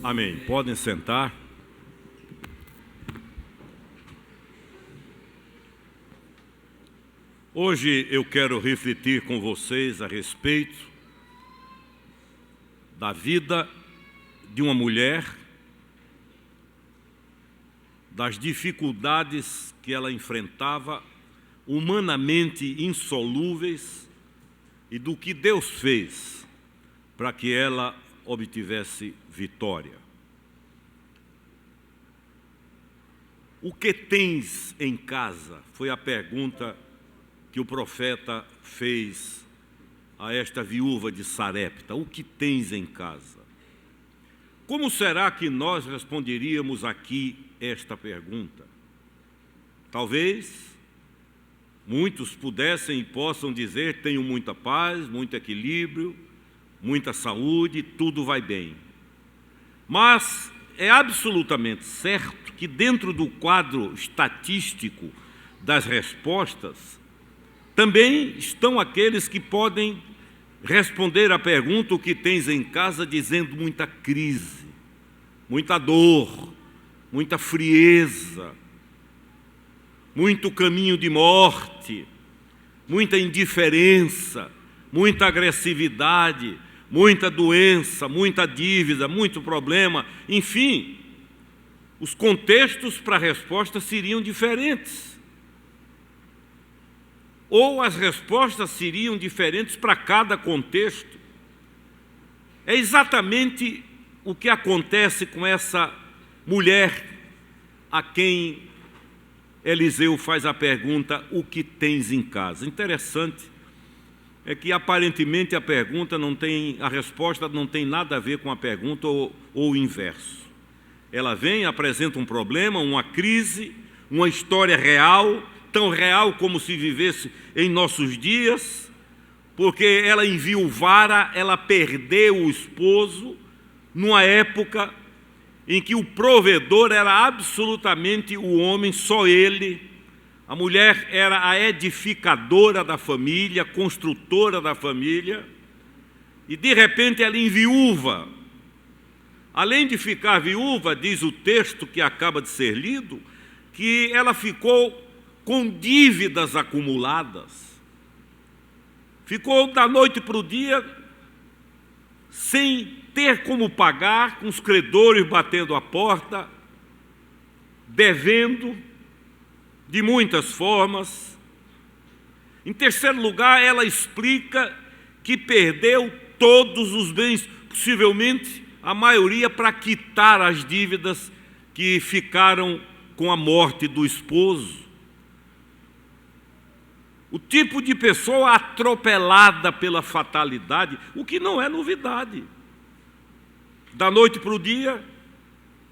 Amém. Podem sentar. Hoje eu quero refletir com vocês a respeito da vida de uma mulher, das dificuldades que ela enfrentava, humanamente insolúveis, e do que Deus fez para que ela obtivesse vitória. O que tens em casa? Foi a pergunta que o profeta fez a esta viúva de Sarepta. O que tens em casa? Como será que nós responderíamos aqui esta pergunta? Talvez muitos pudessem e possam dizer: tenho muita paz, muito equilíbrio, muita saúde, tudo vai bem. Mas é absolutamente certo que dentro do quadro estatístico das respostas também estão aqueles que podem responder à pergunta: o que tens em casa, dizendo muita crise, muita dor, muita frieza, muito caminho de morte, muita indiferença, muita agressividade, muita doença, muita dívida, muito problema. Enfim, os contextos para a resposta seriam diferentes. Ou as respostas seriam diferentes para cada contexto. É exatamente o que acontece com essa mulher a quem Eliseu faz a pergunta: o que tens em casa? Interessante é que aparentemente a resposta não tem nada a ver com a pergunta ou o inverso. Ela vem, apresenta um problema, uma crise, uma história real, tão real como se vivesse em nossos dias, porque ela enviuvara, ela perdeu o esposo numa época em que o provedor era absolutamente o homem, só ele. A mulher era a edificadora da família, construtora da família, e de repente ela enviúva. Além de ficar viúva, diz o texto que acaba de ser lido, que ela ficou com dívidas acumuladas. Ficou da noite para o dia sem ter como pagar, com os credores batendo a porta, devendo de muitas formas. Em terceiro lugar, ela explica que perdeu todos os bens, possivelmente a maioria, para quitar as dívidas que ficaram com a morte do esposo. O tipo de pessoa atropelada pela fatalidade, o que não é novidade. Da noite para o dia,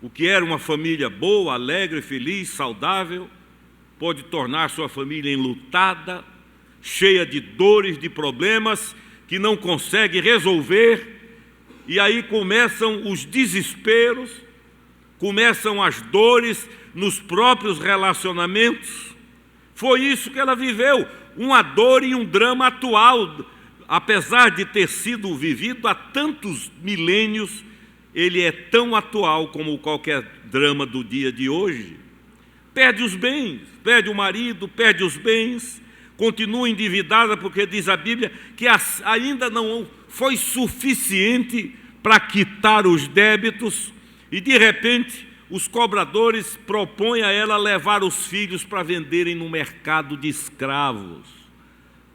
o que era uma família boa, alegre, feliz, saudável, pode tornar sua família enlutada, cheia de dores, de problemas que não consegue resolver, e aí começam os desesperos, começam as dores nos próprios relacionamentos. Foi isso que ela viveu, uma dor e um drama atual. Apesar de ter sido vivido há tantos milênios, ele é tão atual como qualquer drama do dia de hoje. Perde os bens, perde o marido, perde os bens, continua endividada, porque diz a Bíblia que ainda não foi suficiente para quitar os débitos, e de repente os cobradores propõem a ela levar os filhos para venderem no mercado de escravos.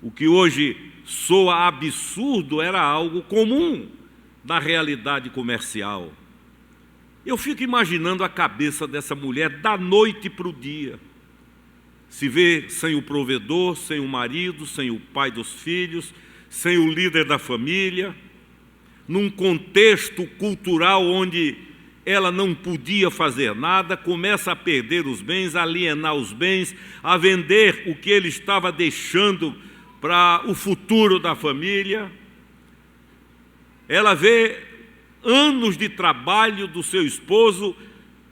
O que hoje soa absurdo era algo comum na realidade comercial. Eu fico imaginando a cabeça dessa mulher da noite para o dia. Se vê sem o provedor, sem o marido, sem o pai dos filhos, sem o líder da família, num contexto cultural onde ela não podia fazer nada, começa a perder os bens, a alienar os bens, a vender o que ele estava deixando para o futuro da família. Ela vê anos de trabalho do seu esposo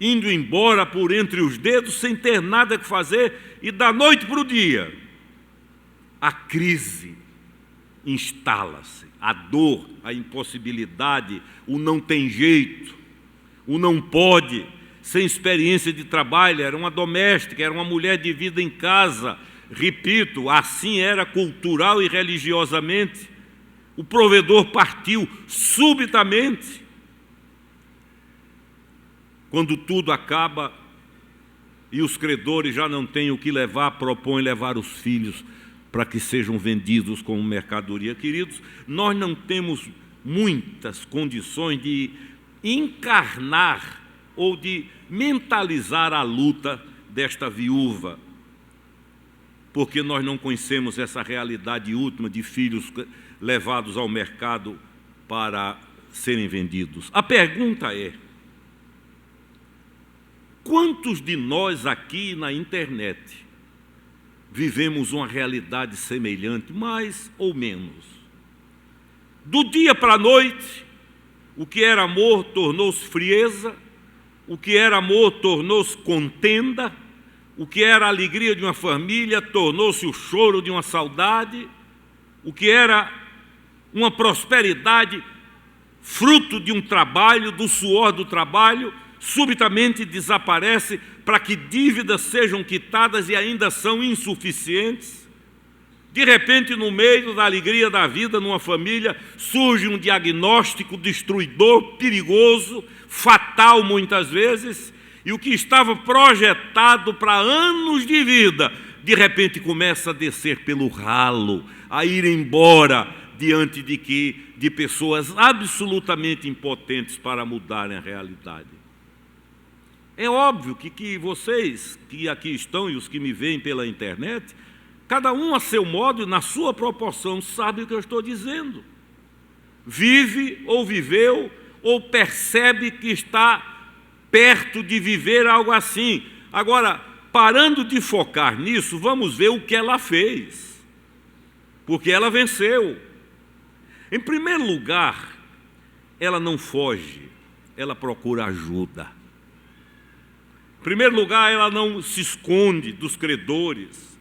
indo embora por entre os dedos, sem ter nada que fazer, e da noite para o dia, a crise instala-se, a dor, a impossibilidade, o não tem jeito, o não pode, sem experiência de trabalho, era uma doméstica, era uma mulher de vida em casa. Repito, assim era cultural e religiosamente. O provedor partiu subitamente. Quando tudo acaba e os credores já não têm o que levar, propõem levar os filhos para que sejam vendidos como mercadoria. Queridos, nós não temos muitas condições de encarnar ou de mentalizar a luta desta viúva, porque nós não conhecemos essa realidade última de filhos levados ao mercado para serem vendidos. A pergunta é: quantos de nós aqui na internet vivemos uma realidade semelhante, mais ou menos? Do dia para a noite, o que era amor tornou-se frieza, o que era amor tornou-se contenda, o que era a alegria de uma família tornou-se o choro de uma saudade, o que era uma prosperidade fruto de um trabalho, do suor do trabalho, subitamente desaparece para que dívidas sejam quitadas e ainda são insuficientes. De repente, no meio da alegria da vida numa família, surge um diagnóstico destruidor, perigoso, fatal muitas vezes, e o que estava projetado para anos de vida, de repente começa a descer pelo ralo, a ir embora diante de pessoas absolutamente impotentes para mudarem a realidade. É óbvio que vocês que aqui estão e os que me veem pela internet, cada um a seu modo e na sua proporção sabe o que eu estou dizendo. Vive ou viveu ou percebe que está perto de viver algo assim. Agora, parando de focar nisso, vamos ver o que ela fez, porque ela venceu. Em primeiro lugar, ela não foge, ela procura ajuda. Em primeiro lugar, ela não se esconde dos credores,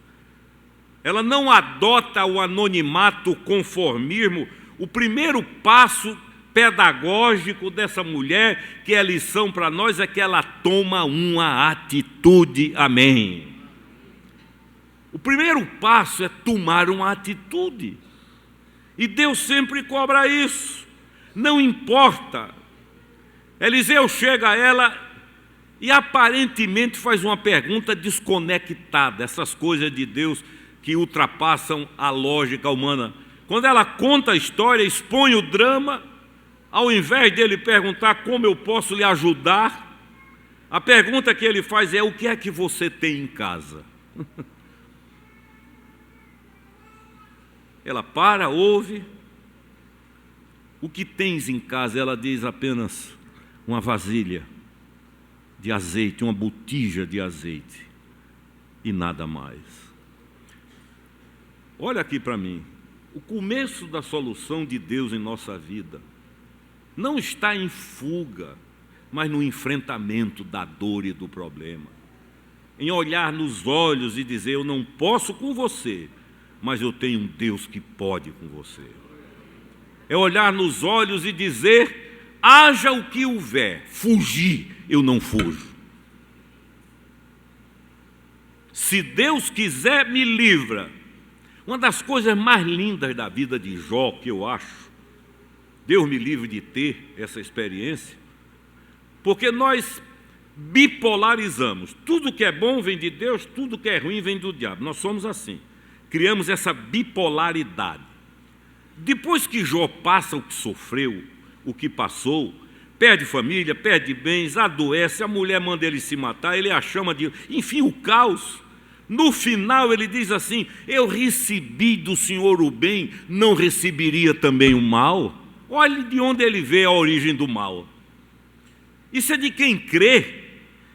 ela não adota o anonimato, o conformismo. O primeiro passo pedagógico dessa mulher, que é lição para nós, é que ela toma uma atitude. Amém. O primeiro passo é tomar uma atitude. E Deus sempre cobra isso. Não importa. Eliseu chega a ela e aparentemente faz uma pergunta desconectada, essas coisas de Deus que ultrapassam a lógica humana. Quando ela conta a história, expõe o drama, ao invés dele perguntar como eu posso lhe ajudar, a pergunta que ele faz é: o que é que você tem em casa? Ela para, ouve. O que tens em casa? Ela diz apenas: uma vasilha de azeite, uma botija de azeite e nada mais. Olha aqui para mim. O começo da solução de Deus em nossa vida não está em fuga, mas no enfrentamento da dor e do problema. Em olhar nos olhos e dizer: eu não posso com você, mas eu tenho um Deus que pode com você. É olhar nos olhos e dizer: haja o que houver, fugir, eu não fujo. Se Deus quiser, me livra. Uma das coisas mais lindas da vida de Jó, que eu acho, Deus me livre de ter essa experiência, porque nós bipolarizamos. Tudo que é bom vem de Deus, tudo que é ruim vem do diabo. Nós somos assim. Criamos essa bipolaridade. Depois que Jó passa o que sofreu, o que passou, perde família, perde bens, adoece, a mulher manda ele se matar, ele a chama de... enfim, o caos. No final ele diz assim: eu recebi do Senhor o bem, não receberia também o mal? Olhe de onde ele vê a origem do mal. Isso é de quem crê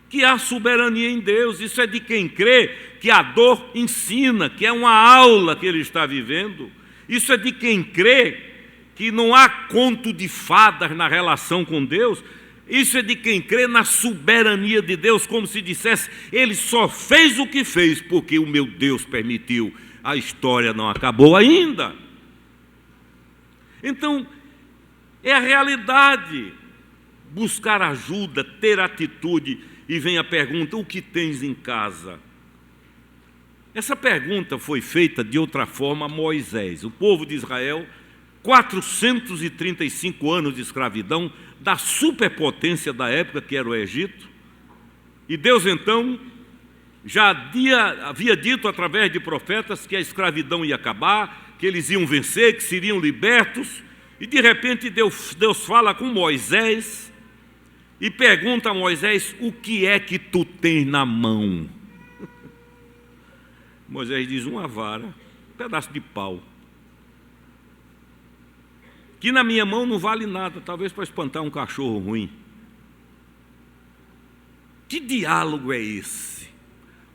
que há soberania em Deus. Isso é de quem crê que a dor ensina, que é uma aula que ele está vivendo. Isso é de quem crê que não há conto de fadas na relação com Deus. Isso é de quem crê na soberania de Deus, como se dissesse: ele só fez o que fez porque o meu Deus permitiu. A história não acabou ainda. Então, é a realidade buscar ajuda, ter atitude. E vem a pergunta: o que tens em casa? Essa pergunta foi feita de outra forma a Moisés. O povo de Israel, 435 anos de escravidão, da superpotência da época, que era o Egito. E Deus, então, já havia dito através de profetas que a escravidão ia acabar, que eles iam vencer, que seriam libertos. E, de repente, Deus fala com Moisés e pergunta a Moisés: o que é que tu tens na mão? Moisés diz: uma vara, um pedaço de pau, que na minha mão não vale nada, talvez para espantar um cachorro ruim. Que diálogo é esse?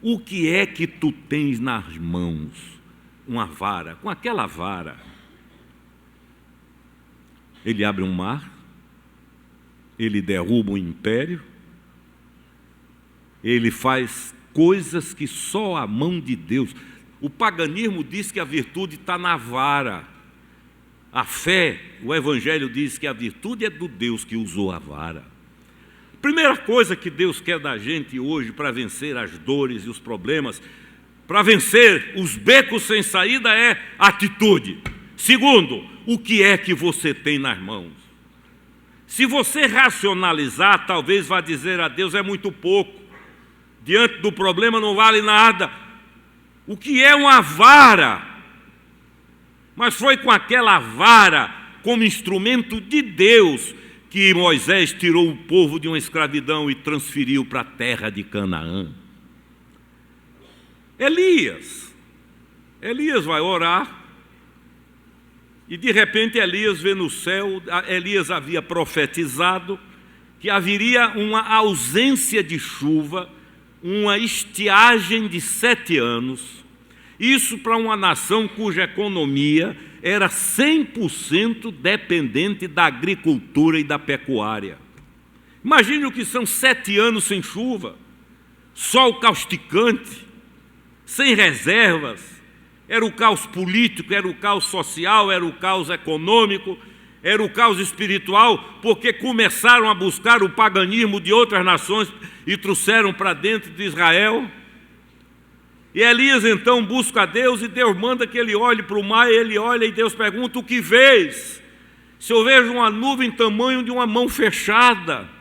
O que é que tu tens nas mãos? Uma vara. Com aquela vara, ele abre um mar, ele derruba um império, ele faz coisas que só a mão de Deus. O paganismo diz que a virtude está na vara. A fé, o Evangelho diz que a virtude é do Deus que usou a vara. A primeira coisa que Deus quer da gente hoje para vencer as dores e os problemas, para vencer os becos sem saída, é atitude. Segundo, o que é que você tem nas mãos? Se você racionalizar, talvez vá dizer a Deus: é muito pouco, diante do problema não vale nada. O que é uma vara? Mas foi com aquela vara, como instrumento de Deus, que Moisés tirou o povo de uma escravidão e transferiu para a terra de Canaã. Elias vai orar, e de repente Elias vê no céu. Elias havia profetizado que haveria uma ausência de chuva, uma estiagem de 7 anos. Isso para uma nação cuja economia era 100% dependente da agricultura e da pecuária. Imagine o que são 7 anos sem chuva, sol causticante, sem reservas. Era o caos político, era o caos social, era o caos econômico, era o caos espiritual, porque começaram a buscar o paganismo de outras nações e trouxeram para dentro de Israel. E Elias então busca a Deus, e Deus manda que ele olhe para o mar, e ele olha, e Deus pergunta: o que vês? Se eu vejo uma nuvem tamanho de uma mão fechada.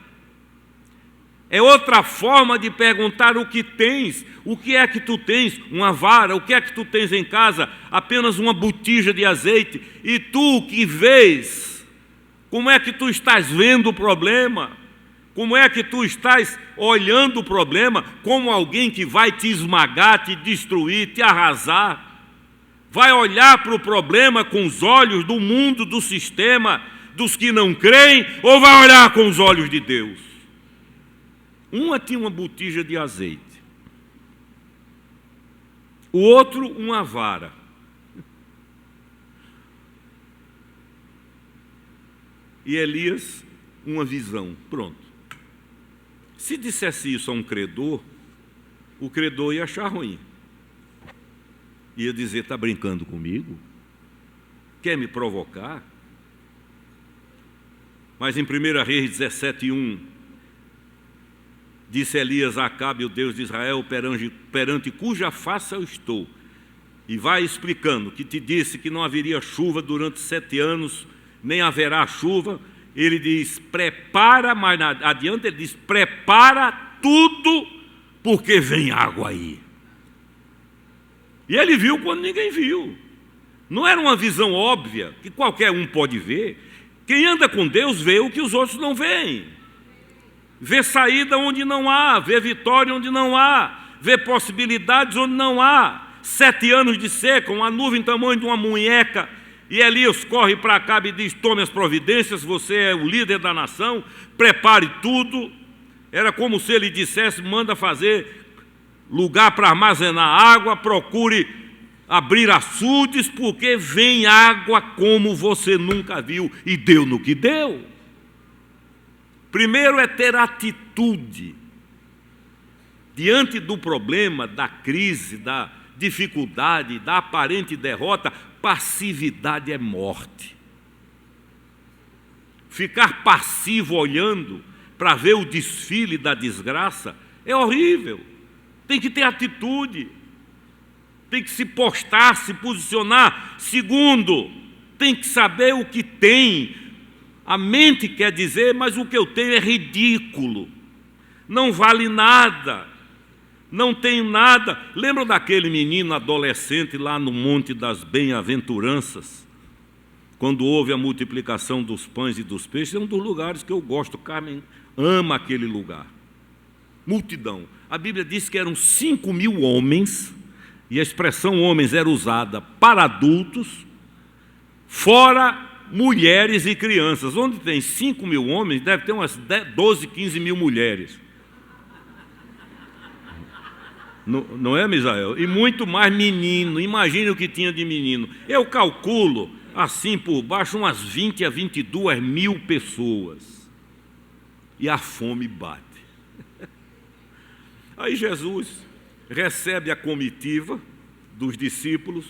É outra forma de perguntar: o que tens? O que é que tu tens? Uma vara. O que é que tu tens em casa? Apenas uma botija de azeite. E tu, o que vês? Como é que tu estás vendo o problema? Como é que tu estás olhando o problema? Como alguém que vai te esmagar, te destruir, te arrasar? Vai olhar para o problema com os olhos do mundo, do sistema, dos que não creem, ou vai olhar com os olhos de Deus? Uma tinha uma botija de azeite, o outro uma vara. E Elias, uma visão. Pronto. Se dissesse isso a um credor, o credor ia achar ruim. Ia dizer: está brincando comigo? Quer me provocar? Mas em 1 Reis 17:1, disse Elias a Acabe, o Deus de Israel, perante cuja face eu estou. E vai explicando que te disse que não haveria chuva durante 7 anos, nem haverá chuva. Ele diz: prepara, mas adiante ele diz: prepara tudo, porque vem água aí. E ele viu quando ninguém viu. Não era uma visão óbvia, que qualquer um pode ver. Quem anda com Deus vê o que os outros não veem. Vê saída onde não há, vê vitória onde não há, vê possibilidades onde não há. 7 anos de seca, uma nuvem tamanho de uma munheca. E Elias corre para Acabe e diz: tome as providências, você é o líder da nação, prepare tudo. Era como se ele dissesse: manda fazer lugar para armazenar água, procure abrir açudes, porque vem água como você nunca viu. E deu no que deu. Primeiro é ter atitude. Diante do problema, da crise, da dificuldade, da aparente derrota, passividade é morte. ficar passivo olhando para ver o desfile da desgraça é horrível. Tem que ter atitude, tem que se postar, se posicionar. Segundo, tem que saber o que tem. A mente quer dizer, mas o que eu tenho é ridículo, não vale nada, não tenho nada. Lembra daquele menino adolescente lá no Monte das Bem-aventuranças? Quando houve a multiplicação dos pães e dos peixes, é um dos lugares que eu gosto. Carmen ama aquele lugar. Multidão. A Bíblia diz que eram 5.000 homens, e a expressão homens era usada para adultos, fora mulheres e crianças. Onde tem 5.000 homens, deve ter umas 12, 15 mil mulheres. Não é, Misael? E muito mais menino. Imagine o que tinha de menino. Eu calculo, assim por baixo, umas 20 a 22 mil pessoas. E a fome bate. Aí Jesus recebe a comitiva dos discípulos,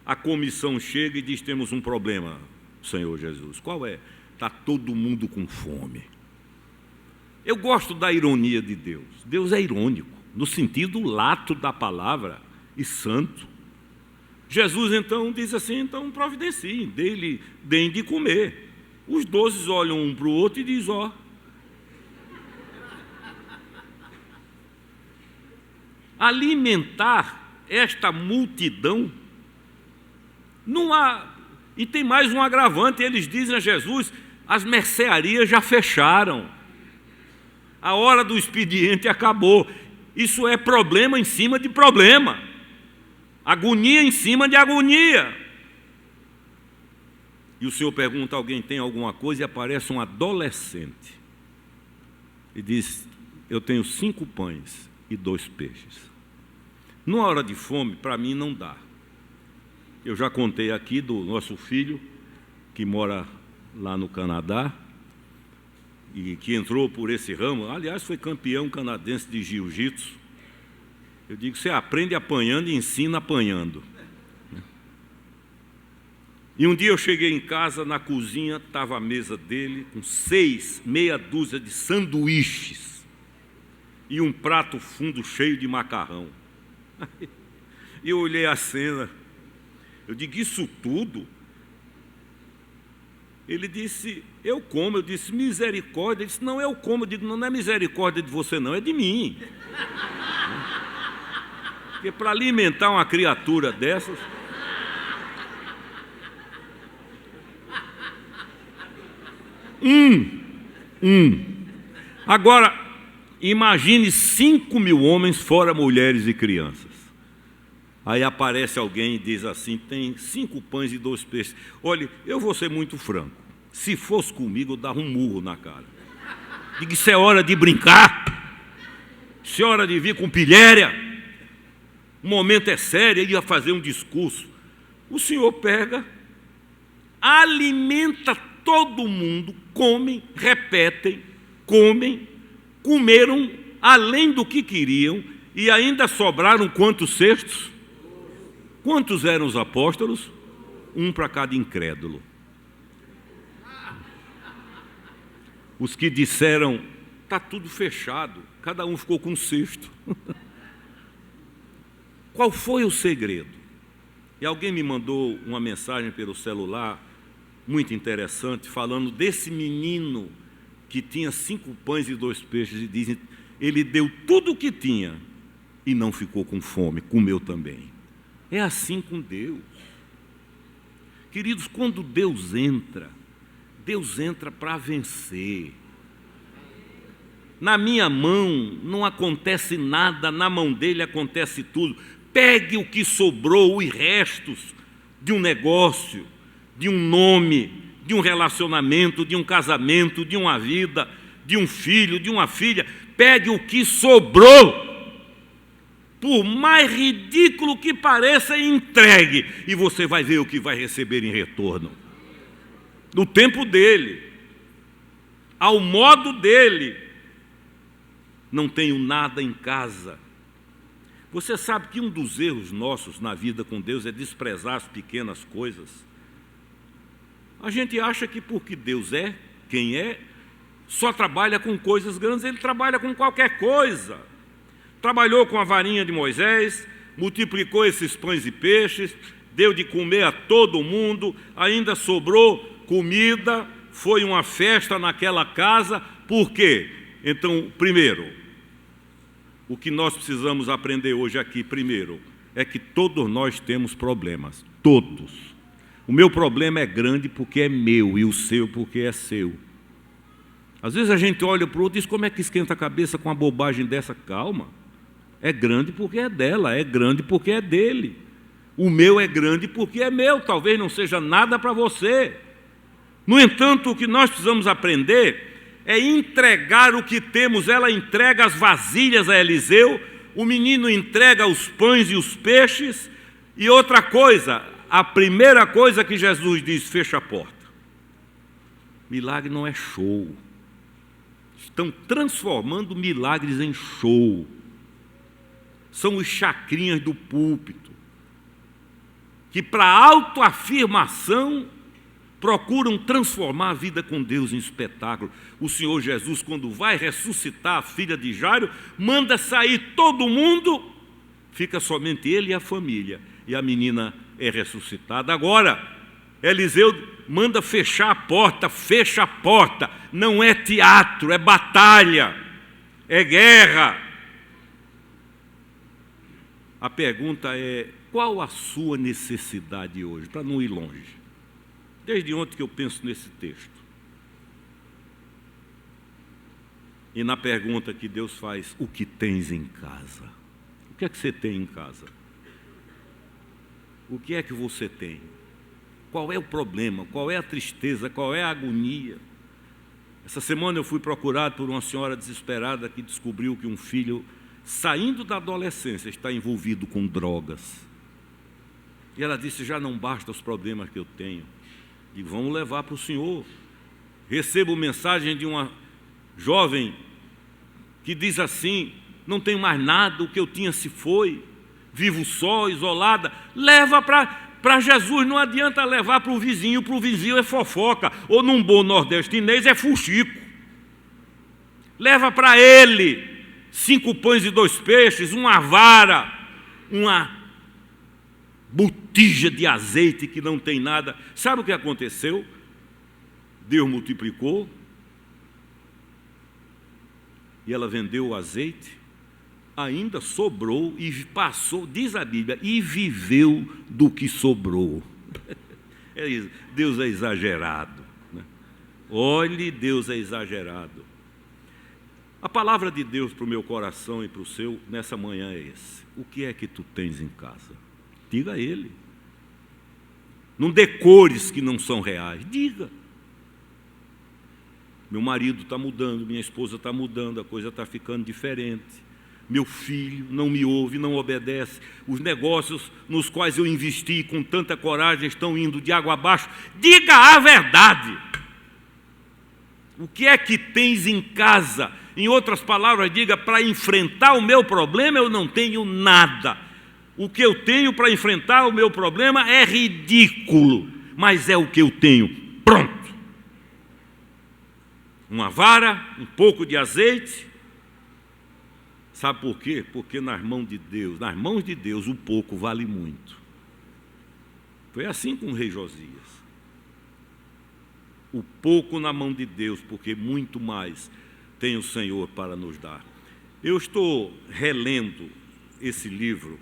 a comissão chega e diz: temos um problema, Senhor Jesus. Qual é? Está todo mundo com fome. Eu gosto da ironia de Deus. Deus é irônico, no sentido lato da palavra, e santo. Jesus então diz assim: então providenciem, deem de comer. Os 12 olham um para o outro e dizem: ó, alimentar esta multidão, não há. E tem mais um agravante, eles dizem a Jesus: as mercearias já fecharam, a hora do expediente acabou. Isso é problema em cima de problema, agonia em cima de agonia. E o Senhor pergunta: alguém tem alguma coisa? E aparece um adolescente e diz: eu tenho 5 pães e 2 peixes. Numa hora de fome, para mim não dá. Eu já contei aqui do nosso filho, que mora lá no Canadá, e que entrou por esse ramo. Aliás, foi campeão canadense de jiu-jitsu. Eu digo: você aprende apanhando e ensina apanhando. E um dia eu cheguei em casa, na cozinha, estava a mesa dele, com meia dúzia de sanduíches, e um prato fundo cheio de macarrão. E eu olhei a cena, eu digo: isso tudo? Ele disse: eu como. Eu disse: misericórdia. Ele disse: não, eu como. Eu digo: não é misericórdia de você não, é de mim. Porque para alimentar uma criatura dessas... Agora, imagine 5.000 homens, fora mulheres e crianças. Aí aparece alguém e diz assim: tem 5 pães e 2 peixes. Olha, eu vou ser muito franco. Se fosse comigo, eu dava um murro na cara. Digo: isso é hora de brincar. Isso é hora de vir com pilhéria. O momento é sério, ele ia fazer um discurso. O Senhor pega, alimenta todo mundo, comem, repetem, comeram além do que queriam, e ainda sobraram quantos cestos? Quantos eram os apóstolos? 1 para cada incrédulo. Os que disseram: está tudo fechado, cada um ficou com um cesto. Qual foi o segredo? E alguém me mandou uma mensagem pelo celular, muito interessante, falando desse menino que tinha 5 pães e 2 peixes, e dizem: ele deu tudo o que tinha e não ficou com fome, comeu também. É assim com Deus. Queridos, quando Deus entra para vencer. Na minha mão não acontece nada, na mão dele acontece tudo. Pegue o que sobrou, os restos de um negócio, de um nome, de um relacionamento, de um casamento, de uma vida, de um filho, de uma filha. Pegue o que sobrou, por mais ridículo que pareça, e entregue, e você vai ver o que vai receber em retorno. No tempo dele, ao modo dele. Não tenho nada em casa. Você sabe que um dos erros nossos na vida com Deus é desprezar as pequenas coisas. A gente acha que porque Deus é, Quem só trabalha com coisas grandes, ele trabalha com qualquer coisa. Trabalhou com a varinha de Moisés, multiplicou esses pães e peixes, deu de comer a todo mundo, ainda sobrou comida, foi uma festa naquela casa. Por quê? Então, primeiro, o que nós precisamos aprender hoje aqui, primeiro, é que todos nós temos problemas, todos. O meu problema é grande porque é meu e o seu porque é seu. Às vezes a gente olha para o outro e diz, como é que esquenta a cabeça com uma bobagem dessa? Calma, é grande porque é dela, é grande porque é dele. O meu é grande porque é meu, talvez não seja nada para você. No entanto, o que nós precisamos aprender é entregar o que temos. Ela entrega as vasilhas a Eliseu, o menino entrega os pães e os peixes. E outra coisa, a primeira coisa que Jesus diz, fecha a porta. Milagre não é show. Estão transformando milagres em show. São os chacrinhas do púlpito, que para autoafirmação procuram transformar a vida com Deus em espetáculo. O Senhor Jesus, quando vai ressuscitar a filha de Jairo, manda sair todo mundo, fica somente ele e a família, e a menina é ressuscitada. Agora, Eliseu manda fechar a porta, fecha a porta. Não é teatro, é batalha, é guerra. A pergunta é, qual a sua necessidade hoje? Para não ir longe. Desde ontem que eu penso nesse texto. E na pergunta que Deus faz, o que tens em casa? O que é que você tem em casa? O que é que você tem? Qual é o problema? Qual é a tristeza? Qual é a agonia? Essa semana eu fui procurado por uma senhora desesperada que descobriu que um filho, saindo da adolescência, está envolvido com drogas. E ela disse, já não basta os problemas que eu tenho. E vamos levar para o Senhor. Recebo mensagem de uma jovem que diz assim, não tenho mais nada, o que eu tinha se foi, vivo só, isolada. Leva para Jesus, não adianta levar para o vizinho é fofoca, ou num bom nordestinês é fuxico. Leva para ele 5 pães e 2 peixes, uma vara, uma botija de azeite que não tem nada. Sabe o que aconteceu? Deus multiplicou e ela vendeu o azeite, ainda sobrou e passou, diz a Bíblia, e viveu do que sobrou. Deus é exagerado, né? Olhe, Deus é exagerado. A palavra de Deus para o meu coração e para o seu nessa manhã é esse. O que é que tu tens em casa? Diga a ele. Não dê cores que não são reais. Diga. Meu marido está mudando, minha esposa está mudando, a coisa está ficando diferente. Meu filho não me ouve, não obedece. Os negócios nos quais eu investi com tanta coragem estão indo de água abaixo. Diga a verdade. O que é que tens em casa? Em outras palavras, diga, para enfrentar o meu problema eu não tenho nada. O que eu tenho para enfrentar o meu problema é ridículo, mas é o que eu tenho. Pronto. Uma vara, um pouco de azeite. Sabe por quê? Porque nas mãos de Deus, o pouco vale muito. Foi assim com o rei Josias. O pouco na mão de Deus, porque muito mais tem o Senhor para nos dar. Eu estou relendo esse livro,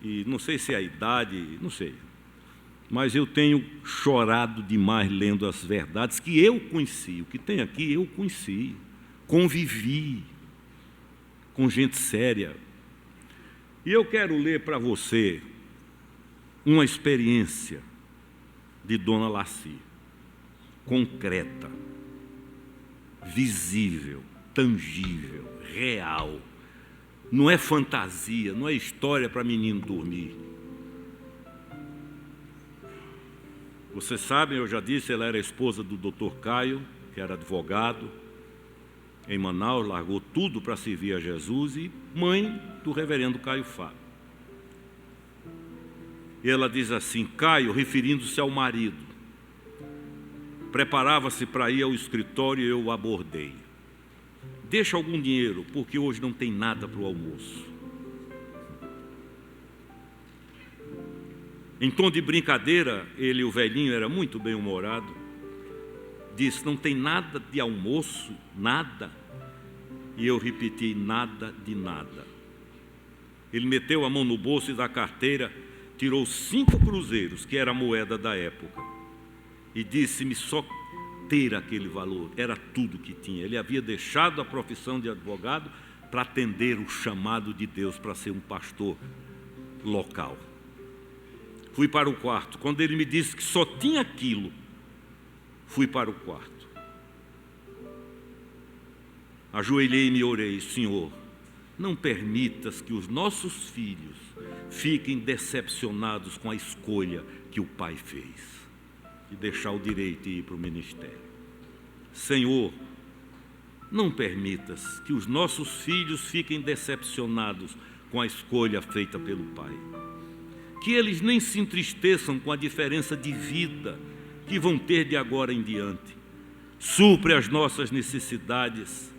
e não sei se é a idade, não sei, mas eu tenho chorado demais lendo as verdades que eu conheci. O que tem aqui eu conheci, convivi com gente séria. E eu quero ler para você uma experiência de Dona Laci, concreta, visível, tangível, real. Não é fantasia, não é história para menino dormir. Vocês sabem, eu já disse, ela era esposa do Dr. Caio, que era advogado em Manaus, largou tudo para servir a Jesus, e mãe do reverendo Caio Fábio. E ela diz assim, Caio, referindo-se ao marido, Preparava-se para ir ao escritório e eu o abordei. Deixa algum dinheiro, porque hoje não tem nada para o almoço. Em tom de brincadeira, ele, o velhinho, era muito bem-humorado, disse: não tem nada de almoço, nada. E eu repeti: nada de nada. Ele meteu a mão no bolso e da carteira tirou 5 cruzeiros, que era a moeda da época, e disse-me só ter aquele valor, era tudo que tinha. Ele havia deixado a profissão de advogado para atender o chamado de Deus para ser um pastor local. Fui para o quarto. Quando ele me disse que só tinha aquilo, fui para o quarto. Ajoelhei-me e orei: Senhor, não permitas que os nossos filhos fiquem decepcionados com a escolha que o pai fez de deixar o direito de ir para o ministério. Senhor, não permitas que os nossos filhos fiquem decepcionados com a escolha feita pelo pai. Que eles nem se entristeçam com a diferença de vida que vão ter de agora em diante. Supre as nossas necessidades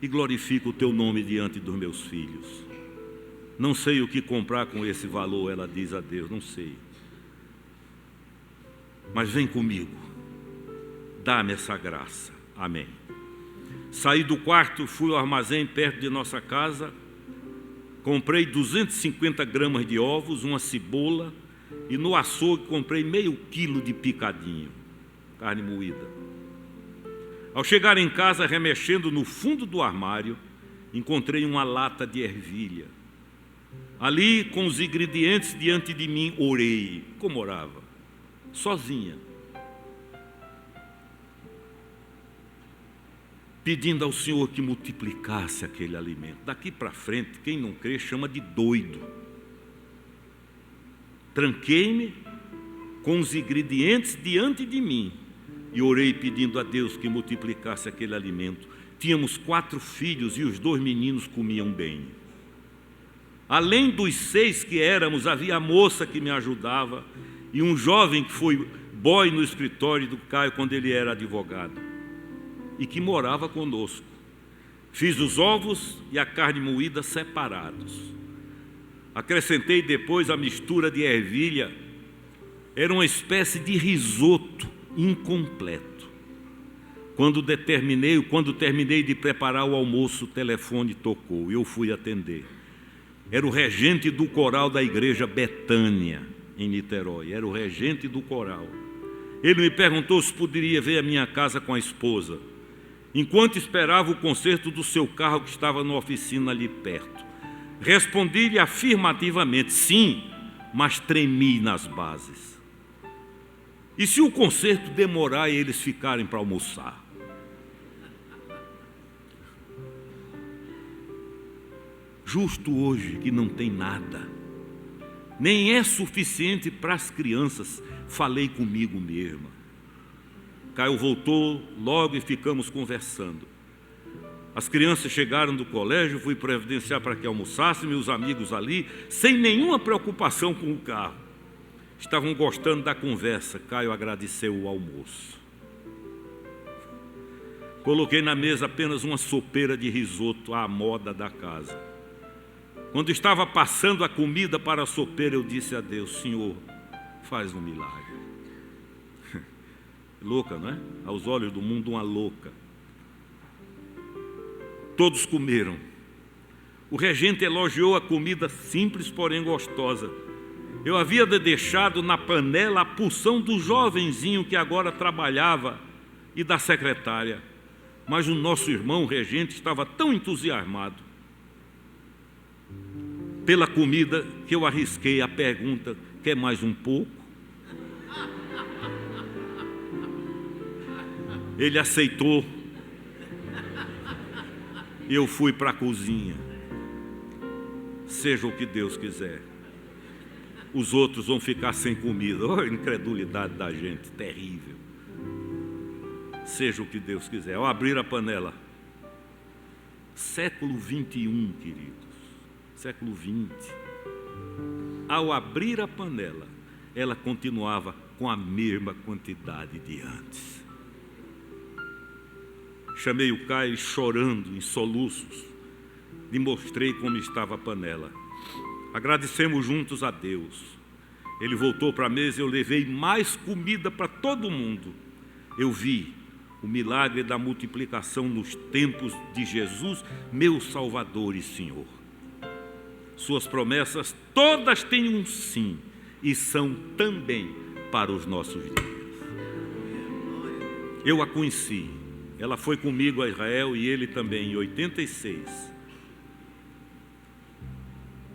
e glorifica o teu nome diante dos meus filhos. Não sei o que comprar com esse valor, ela diz a Deus, não sei. Mas vem comigo, dá-me essa graça. Amém. Saí do quarto, fui ao armazém perto de nossa casa, comprei 250 gramas de ovos, uma cebola, e no açougue comprei meio quilo de picadinho, carne moída. Ao chegar em casa, remexendo no fundo do armário, encontrei uma lata de ervilha. Ali, com os ingredientes diante de mim, orei, como orava, sozinha, pedindo ao Senhor que multiplicasse aquele alimento. Daqui para frente, quem não crê chama de doido. Tranquei-me com os ingredientes diante de mim e orei pedindo a Deus que multiplicasse aquele alimento. Tínhamos 4 filhos e os 2 meninos comiam bem. Além dos 6 que éramos, havia a moça que me ajudava e um jovem que foi boy no escritório do Caio quando ele era advogado e que morava conosco. Fiz os ovos e a carne moída separados. Acrescentei depois a mistura de ervilha. Era uma espécie de risoto incompleto. Quando terminei de preparar o almoço, o telefone tocou e eu fui atender. Era o regente do coral da igreja Betânia, em Niterói. Era o regente do coral. Ele me perguntou se poderia ver a minha casa com a esposa, enquanto esperava o conserto do seu carro que estava na oficina ali perto. Respondi-lhe afirmativamente, sim, mas tremi nas bases. E se o conserto demorar e eles ficarem para almoçar? Justo hoje que não tem nada, nem é suficiente para as crianças, falei comigo mesma. Caio voltou logo e ficamos conversando. As crianças chegaram do colégio, fui providenciar para que almoçassem, meus amigos ali, sem nenhuma preocupação com o carro. Estavam gostando da conversa. Caio agradeceu o almoço. Coloquei na mesa apenas uma sopeira de risoto à moda da casa. Quando estava passando a comida para a sopeira, eu disse a Deus, Senhor, faz um milagre. Louca, não é? Aos olhos do mundo, uma louca. Todos comeram. O regente elogiou a comida simples, porém gostosa. Eu havia deixado na panela a porção do jovenzinho que agora trabalhava e da secretária. Mas o nosso irmão regente estava tão entusiasmado pela comida que eu arrisquei a pergunta, quer mais um pouco? Ele aceitou. Eu fui para a cozinha. Seja o que Deus quiser. Os outros vão ficar sem comida. Oh, a incredulidade da gente, terrível. Seja o que Deus quiser. Ao abrir a panela, século 21, queridos, século 20. Ao abrir a panela, ela continuava com a mesma quantidade de antes. Chamei o Caio chorando, em soluços. Lhe mostrei como estava a panela. Agradecemos juntos a Deus. Ele voltou para a mesa e eu levei mais comida para todo mundo. Eu vi o milagre da multiplicação nos tempos de Jesus, meu Salvador e Senhor. Suas promessas todas têm um sim e são também para os nossos dias. Eu a conheci. Ela foi comigo a Israel e ele também, em 86.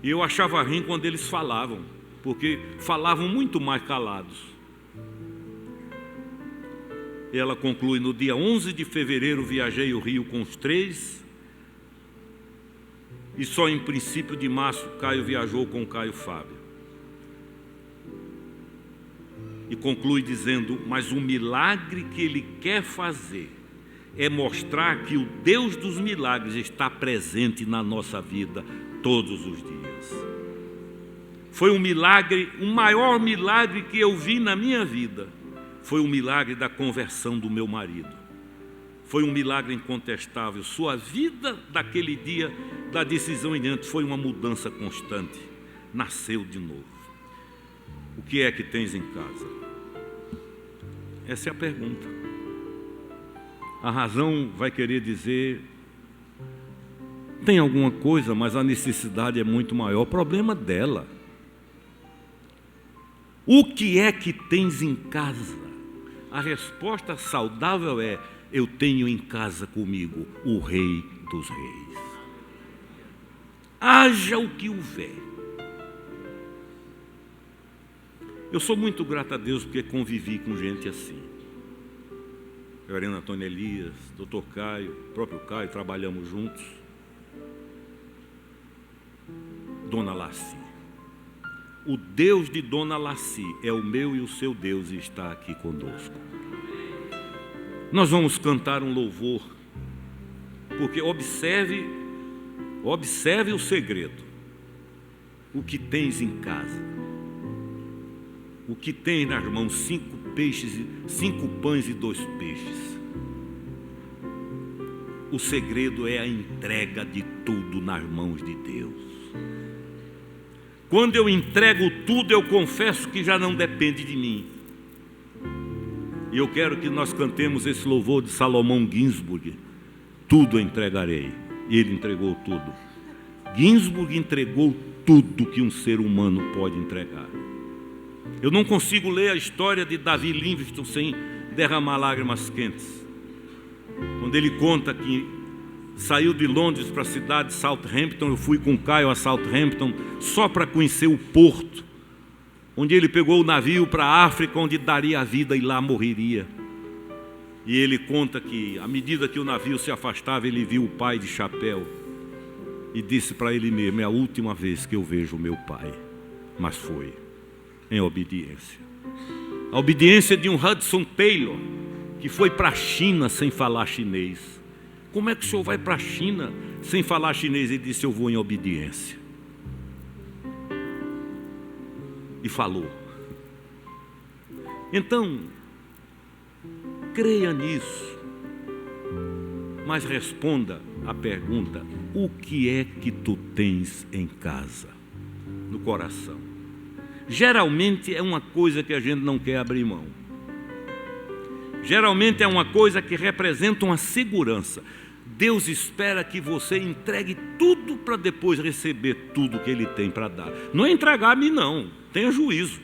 E eu achava ruim quando eles falavam, porque falavam muito mais calados. E ela conclui: no dia 11 de fevereiro viajei o Rio com os 3, e só em princípio de março Caio viajou com o Caio Fábio. E conclui dizendo: mas o milagre que ele quer fazer é mostrar que o Deus dos milagres está presente na nossa vida todos os dias. Foi um milagre, o maior milagre que eu vi na minha vida foi o milagre da conversão do meu marido. Foi um milagre incontestável. Sua vida daquele dia da decisão em diante foi uma mudança constante. Nasceu de novo. O que é que tens em casa? Essa é a pergunta. A razão vai querer dizer: tem alguma coisa, mas a necessidade é muito maior. O problema dela. O que é que tens em casa? A resposta saudável é: eu tenho em casa comigo o Rei dos Reis. Haja o que houver. Eu sou muito grato a Deus porque convivi com gente assim. Reverendo Antônio Elias, Dr. Caio, próprio Caio, trabalhamos juntos. Dona Laci. O Deus de Dona Laci é o meu e o seu Deus e está aqui conosco. Nós vamos cantar um louvor, porque observe o segredo. O que tens em casa? O que tens nas mãos? 5 pães e 2 peixes. O segredo é a entrega de tudo nas mãos de Deus. Quando eu entrego tudo, eu confesso que já não depende de mim. E eu quero que nós cantemos esse louvor de Salomão Ginsburg: tudo entregarei. E ele entregou tudo. Ginsburg entregou tudo que um ser humano pode entregar. Eu não consigo ler a história de Davi Livingstone sem derramar lágrimas quentes. Quando ele conta que saiu de Londres para a cidade de Southampton, eu fui com o Caio a Southampton só para conhecer o porto, onde ele pegou o navio para a África, onde daria a vida e lá morreria. E ele conta que, à medida que o navio se afastava, ele viu o pai de chapéu e disse para ele mesmo: é a última vez que eu vejo o meu pai. Mas foi em obediência. A obediência de um Hudson Taylor, que foi para a China sem falar chinês. Como é que o senhor vai para a China sem falar chinês? Ele disse: eu vou em obediência. E falou. Então, creia nisso, mas responda a pergunta: o que é que tu tens em casa, no coração? Geralmente é uma coisa que a gente não quer abrir mão. Geralmente é uma coisa que representa uma segurança. Deus espera que você entregue tudo para depois receber tudo que Ele tem para dar. Não é entregar a mim, não. Tenha juízo.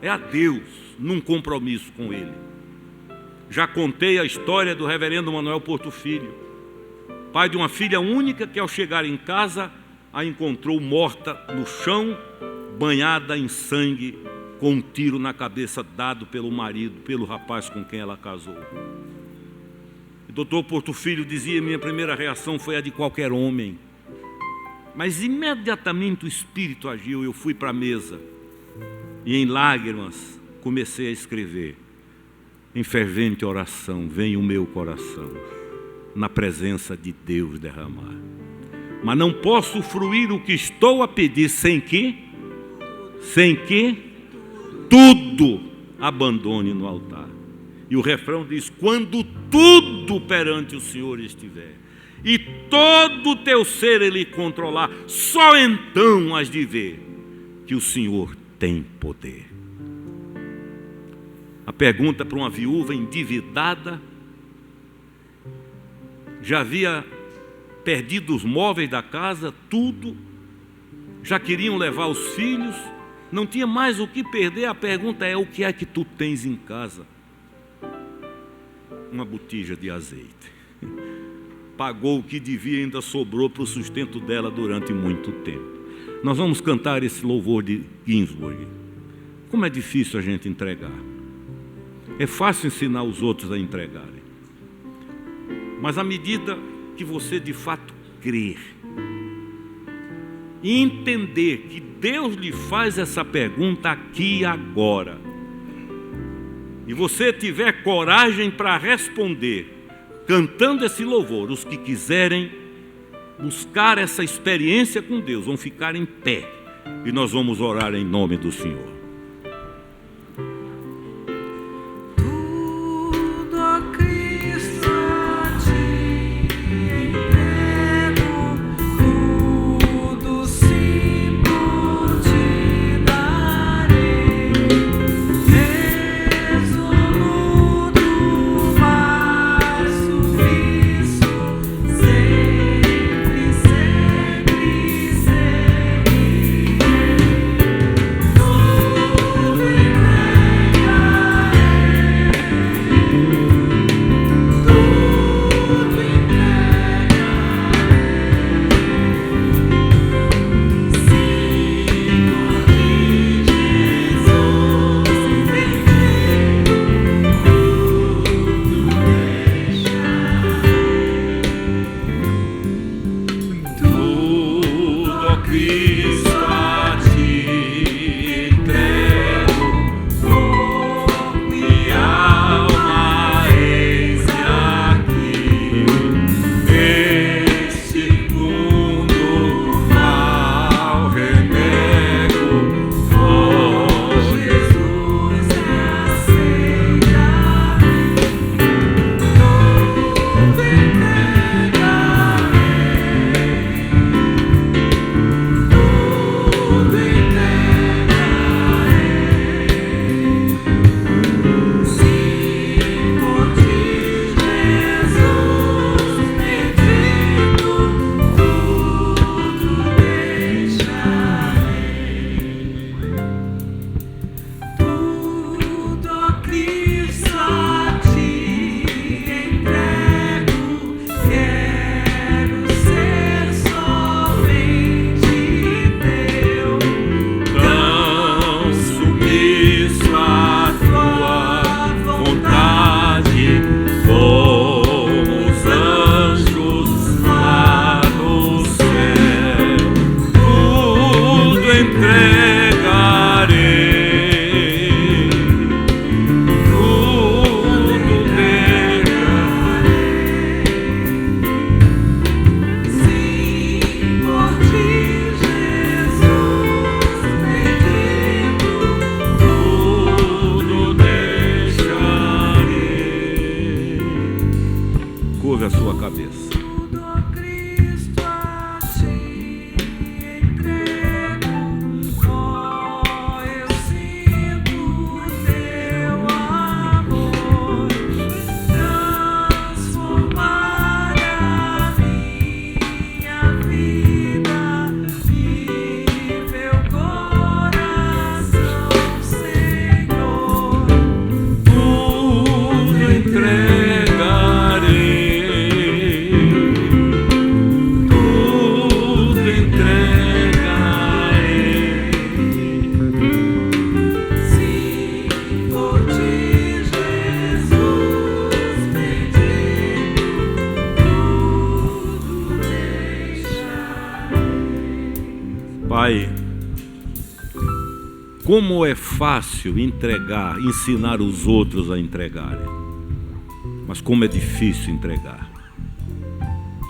É a Deus, num compromisso com Ele. Já contei a história do reverendo Manuel Porto Filho, pai de uma filha única que, ao chegar em casa, a encontrou morta no chão, banhada em sangue, com um tiro na cabeça dado pelo marido, pelo rapaz com quem ela casou. O doutor Porto Filho dizia: minha primeira reação foi a de qualquer homem. Mas imediatamente o Espírito agiu, eu fui para a mesa e em lágrimas comecei a escrever: em fervente oração vem o meu coração, na presença de Deus derramar. Mas não posso fruir o que estou a pedir sem que tudo abandone no altar. E o refrão diz: quando tudo perante o Senhor estiver, e todo o teu ser Ele controlar, só então has de ver que o Senhor tem poder. A pergunta para uma viúva endividada, já havia perdido os móveis da casa, tudo, já queriam levar os filhos, não tinha mais o que perder. A pergunta é: o que é que tu tens em casa? Uma botija de azeite. Pagou o que devia e ainda sobrou para o sustento dela durante muito tempo. Nós vamos cantar esse louvor de Ginsburg. Como é difícil a gente entregar. É fácil ensinar os outros a entregarem. Mas à medida que você de fato crer e entender que Deus lhe faz essa pergunta aqui e agora, e você tiver coragem para responder, cantando esse louvor, os que quiserem buscar essa experiência com Deus vão ficar em pé e nós vamos orar em nome do Senhor. Pai, como é fácil entregar, ensinar os outros a entregarem, mas como é difícil entregar.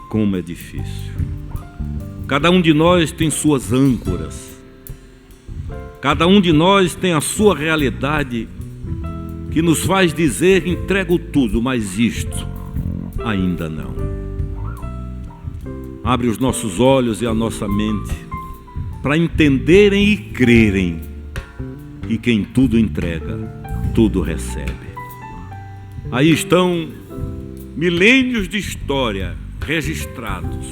Como é difícil. Cada um de nós tem suas âncoras, cada um de nós tem a sua realidade que nos faz dizer: entrego tudo, mas isto ainda não. Abre os nossos olhos e a nossa mente para entenderem e crerem que quem tudo entrega, tudo recebe. Aí estão milênios de história registrados,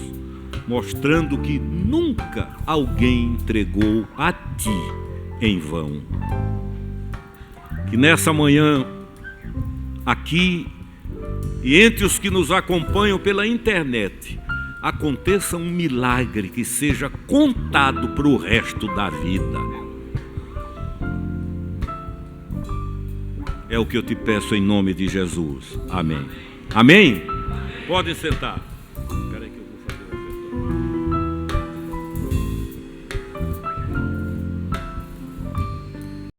mostrando que nunca alguém entregou a ti em vão. Que nessa manhã, aqui e entre os que nos acompanham pela internet, aconteça um milagre que seja contado para o resto da vida. É o que eu te peço em nome de Jesus. Amém. Amém? Podem sentar.